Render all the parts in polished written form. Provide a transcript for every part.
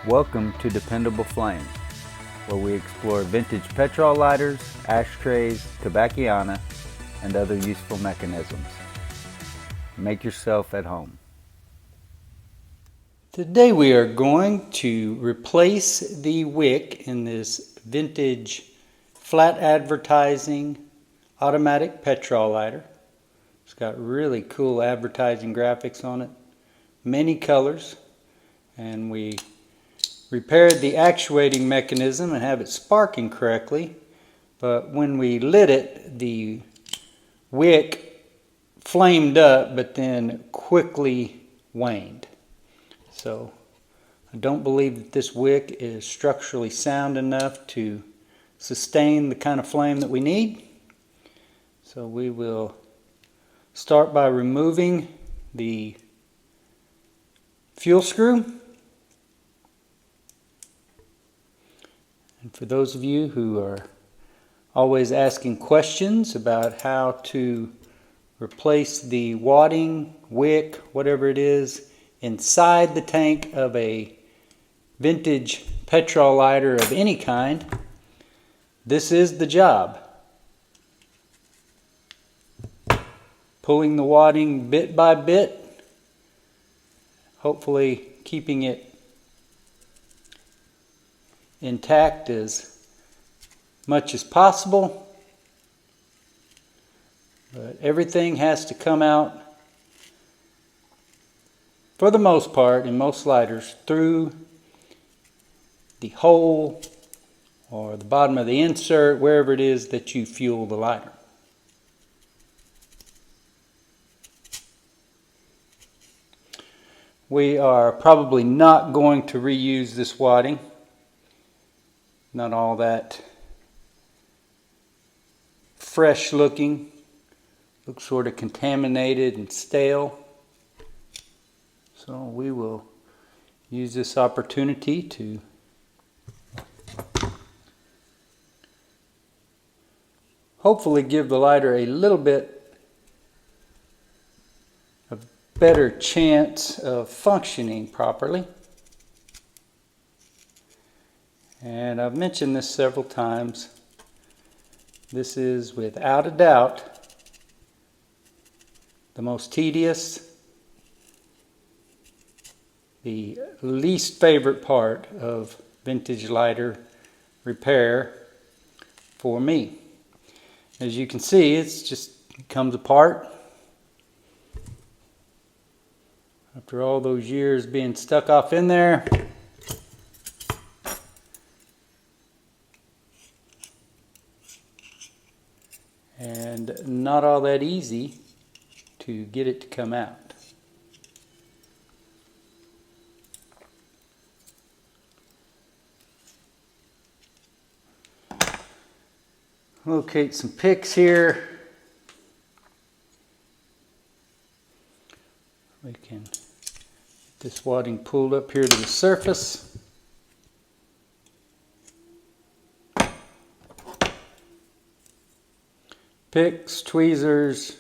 Welcome to Dependable Flame, where we explore vintage petrol lighters, ashtrays, tobacconiana, and other useful mechanisms. Make yourself at home. Today we are going to replace the wick in this vintage flat advertising automatic petrol lighter. It's got really cool advertising graphics on it, many colors, and we repaired the actuating mechanism and have it sparking correctly, but when we lit it, the wick flamed up but then quickly waned. So I don't believe that this wick is structurally sound enough to sustain the kind of flame that we need. So we will start by removing the fuel screw. And for those of you who are always asking questions about how to replace the wadding, wick, whatever it is, inside the tank of a vintage petrol lighter of any kind, this is the job. Pulling the wadding bit by bit, hopefully keeping it intact as much as possible, but everything has to come out, for the most part, in most lighters, through the hole or the bottom of the insert, wherever it is that you fuel the lighter. We are probably not going to reuse this wadding. Not all that fresh looking, looks sort of contaminated and stale. So we will use this opportunity to hopefully give the lighter a little bit of better chance of functioning properly. And I've mentioned this several times. This is without a doubt the most tedious, the least favorite part of vintage lighter repair for me. As you can see, it comes apart. After all those years being stuck off in there, and not all that easy to get it to come out. Locate some picks here. We can get this wadding pulled up here to the surface. Picks, tweezers,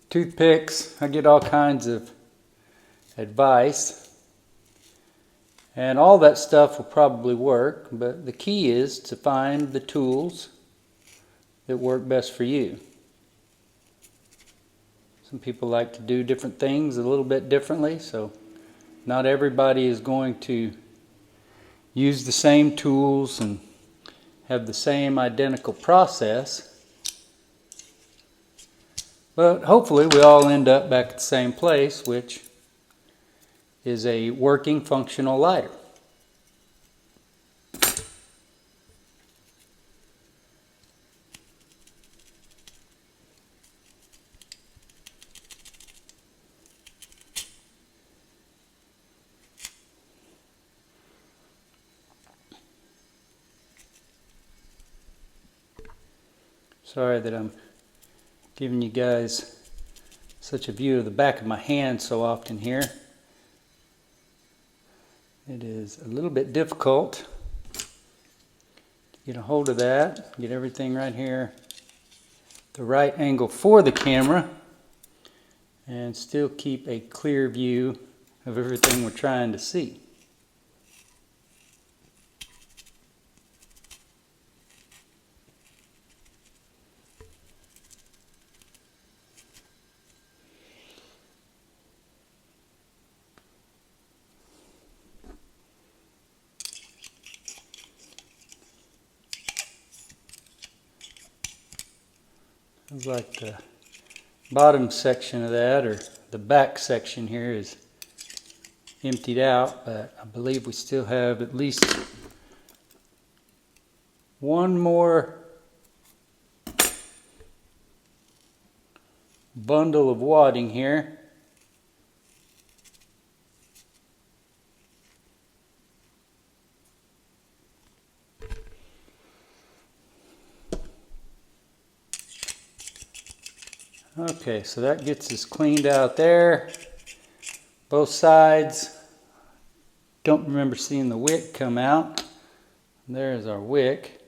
toothpicks. I get all kinds of advice. And all that stuff will probably work, but the key is to find the tools that work best for you. Some people like to do different things a little bit differently, so not everybody is going to use the same tools and have the same identical process, but hopefully we all end up back at the same place, which is a working functional lighter. Sorry that I'm giving you guys such a view of the back of my hand so often here. It is a little bit difficult to get a hold of that, get everything right here, the right angle for the camera, and still keep a clear view of everything we're trying to see. Sounds like the bottom section of that, or the back section here, is emptied out, but I believe we still have at least one more bundle of wadding here. Okay, so that gets us cleaned out there. Both sides. Don't remember seeing the wick come out. There's our wick.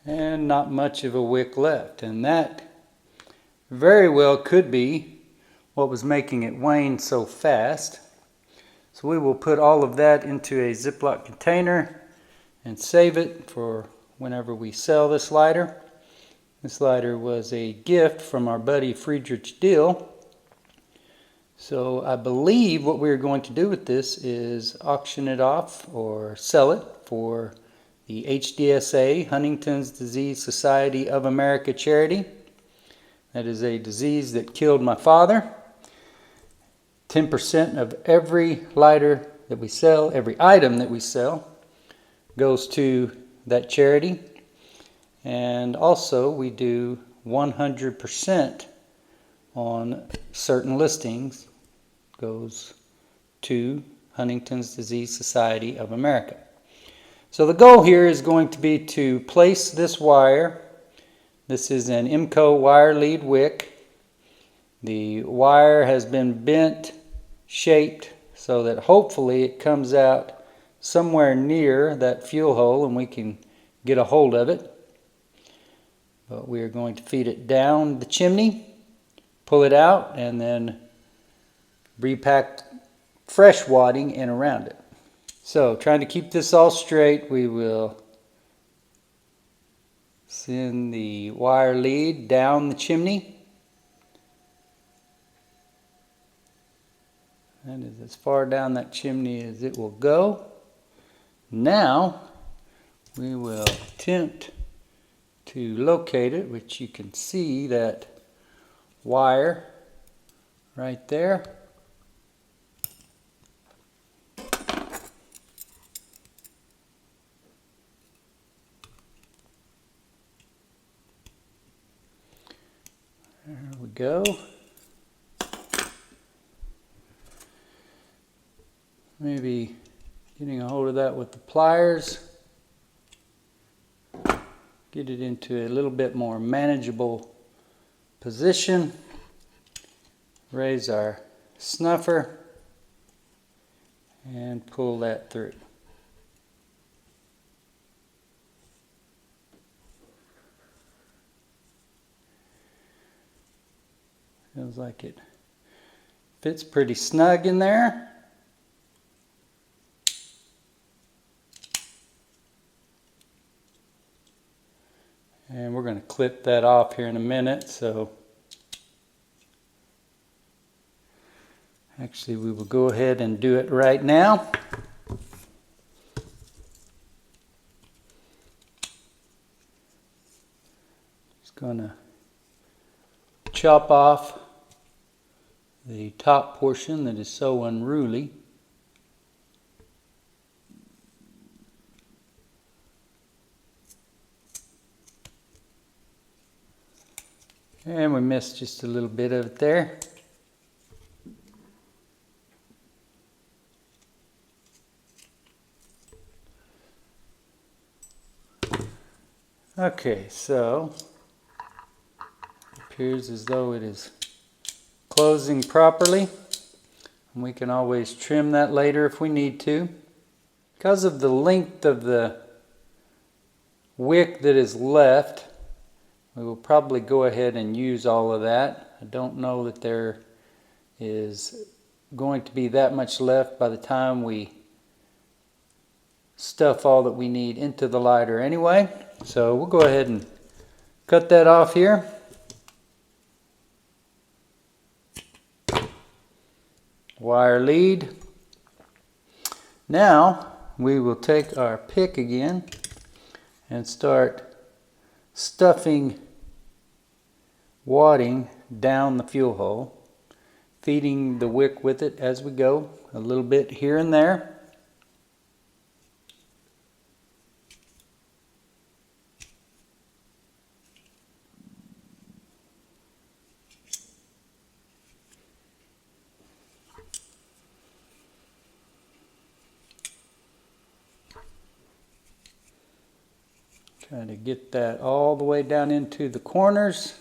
And not much of a wick left. And that very well could be what was making it wane so fast. So we will put all of that into a Ziploc container and save it for whenever we sell this lighter. This lighter was a gift from our buddy Friedrich Dill. So I believe what we're going to do with this is auction it off or sell it for the HDSA, Huntington's Disease Society of America charity. That is a disease that killed my father. 10% of every lighter that we sell, every item that we sell, goes to that charity. And also we do 100% on certain listings goes to Huntington's Disease Society of America. So the goal here is going to be to place this wire. This is an IMCO wire lead wick. The wire has been bent, shaped, so that hopefully it comes out somewhere near that fuel hole and we can get a hold of it. But we are going to feed it down the chimney, pull it out, and then repack fresh wadding in around it. So, trying to keep this all straight, we will send the wire lead down the chimney. That is as far down that chimney as it will go. Now, we will attempt to locate it, which you can see that wire right there. There we go. Maybe getting a hold of that with the pliers. Get it into a little bit more manageable position. Raise our snuffer and pull that through. Feels like it fits pretty snug in there. And we're going to clip that off here in a minute. So actually we will go ahead and do it right now. Just going to chop off the top portion that is so unruly. And we missed just a little bit of it there. Okay, so it appears as though it is closing properly. And we can always trim that later if we need to. Because of the length of the wick that is left, we will probably go ahead and use all of that. I don't know that there is going to be that much left by the time we stuff all that we need into the lighter anyway. So we'll go ahead and cut that off here. Wire lead. Now we will take our pick again and start stuffing wadding down the fuel hole, feeding the wick with it as we go, a little bit here and there. Trying to get that all the way down into the corners.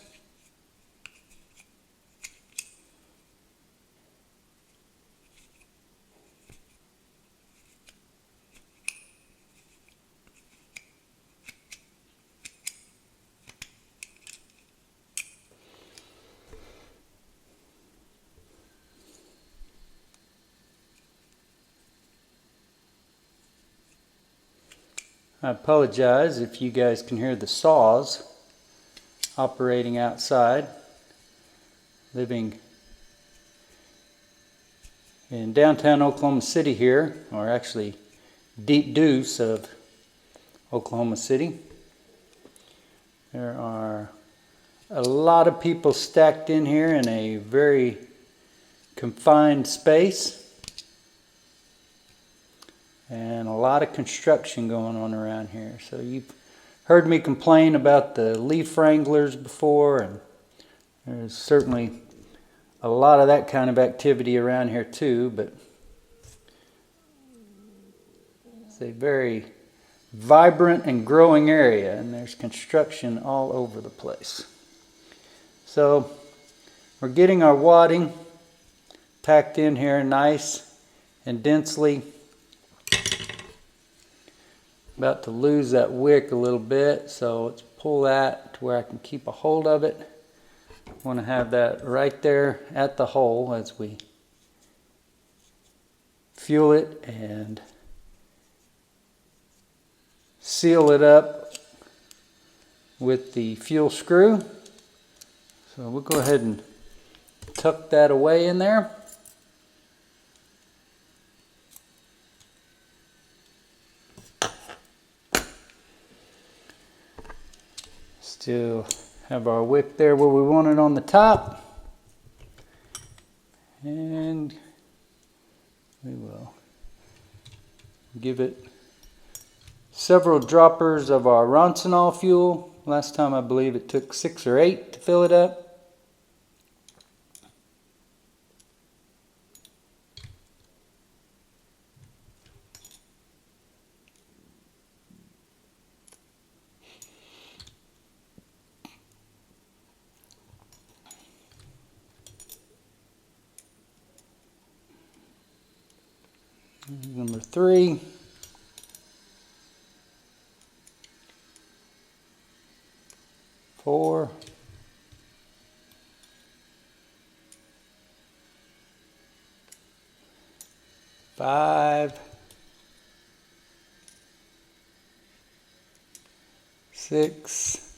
I apologize if you guys can hear the saws operating outside. Living in downtown Oklahoma City here, or actually Deep Deuce of Oklahoma City. There are a lot of people stacked in here in a very confined space. And a lot of construction going on around here. So you've heard me complain about the leaf wranglers before, and there's certainly a lot of that kind of activity around here too, but it's a very vibrant and growing area, and there's construction all over the place. So we're getting our wadding packed in here nice and densely. About to lose that wick a little bit, so let's pull that to where I can keep a hold of it. I want to have that right there at the hole as we fuel it and seal it up with the fuel screw. So we'll go ahead and tuck that away in there. Still have our wick there where we want it on the top, and we will give it several droppers of our Roncinol fuel. Last time I believe it took 6 or 8 to fill it up. Number 3. Four. 5. 6.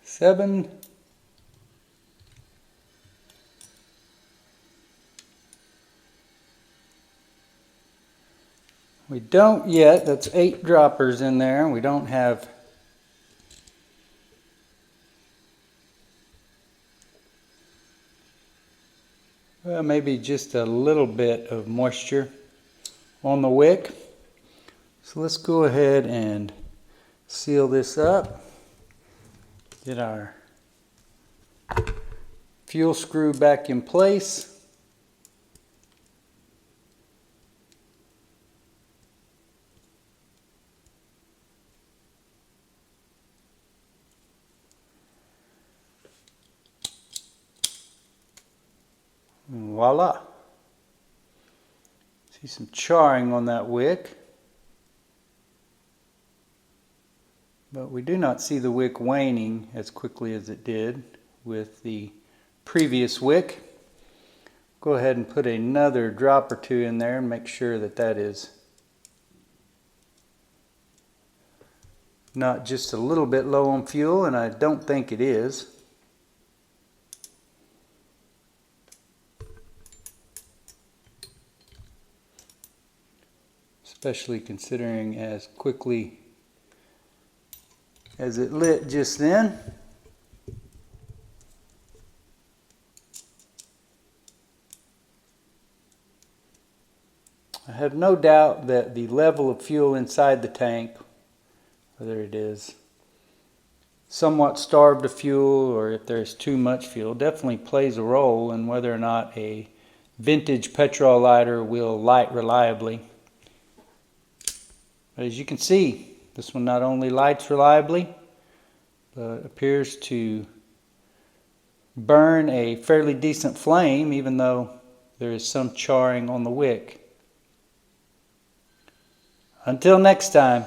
7. We don't yet, that's 8 droppers in there. We don't have maybe just a little bit of moisture on the wick. So let's go ahead and seal this up. Get our fuel screw back in place. And voila. See some charring on that wick. But we do not see the wick waning as quickly as it did with the previous wick. Go ahead and put another drop or two in there and make sure that that is not just a little bit low on fuel, and I don't think it is. Especially considering as quickly as it lit just then. I have no doubt that the level of fuel inside the tank, whether it is somewhat starved of fuel or if there's too much fuel, definitely plays a role in whether or not a vintage petrol lighter will light reliably. But as you can see, this one not only lights reliably, but appears to burn a fairly decent flame, even though there is some charring on the wick. Until next time.